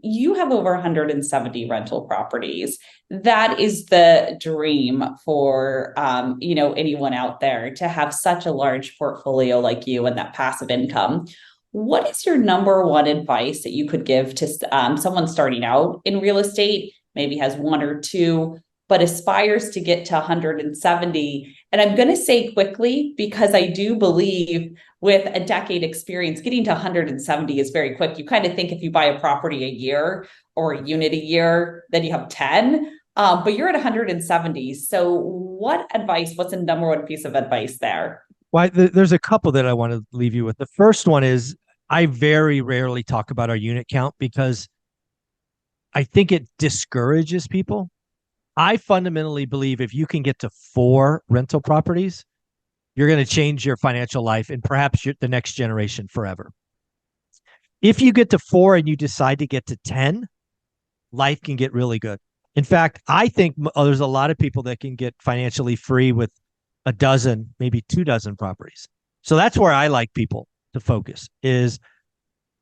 you have over 170 rental properties. That is the dream for anyone out there to have such a large portfolio like you and that passive income. What is your number one advice that you could give to someone starting out in real estate, maybe has one or two, but aspires to get to 170? And I'm going to say quickly, because I do believe with a decade experience, getting to 170 is very quick. You kind of think if you buy a property a year or a unit a year, then you have 10, but you're at 170. So what's the number one piece of advice there? Well, there's a couple that I want to leave you with. The first one is I very rarely talk about our unit count because I think it discourages people. I fundamentally believe if you can get to 4 rental properties, you're going to change your financial life and perhaps the next generation forever. If you get to 4 and you decide to get to 10, life can get really good. In fact, I think there's a lot of people that can get financially free with a dozen, maybe 2 dozen properties. So that's where I like people to focus, is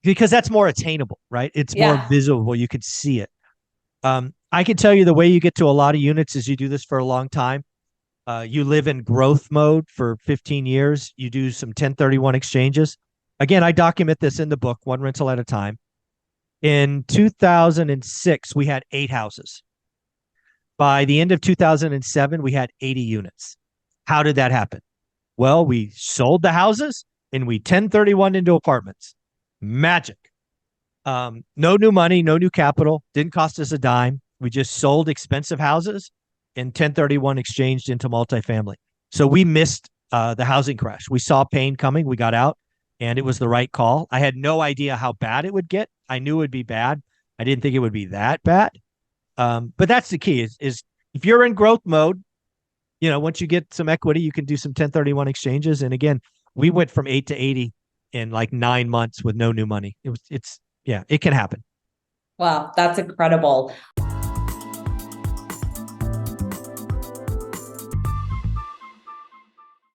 because that's more attainable, right? It's more Yeah. visible. You can see it. I can tell you the way you get to a lot of units is you do this for a long time. You live in growth mode for 15 years. You do some 1031 exchanges. Again, I document this in the book, one rental at a time. In 2006, we had 8 houses. By the end of 2007, we had 80 units. How did that happen? Well, we sold the houses and we 1031 into apartments. Magic. No new money, no new capital, didn't cost us a dime. We just sold expensive houses and 1031 exchanged into multifamily. So we missed the housing crash. We saw pain coming. We got out and it was the right call. I had no idea how bad it would get. I knew it would be bad. I didn't think it would be that bad. But that's the key is if you're in growth mode, once you get some equity, you can do some 1031 exchanges. And again, we went from 8 to 80 in like 9 months with no new money. It can happen. Wow, that's incredible.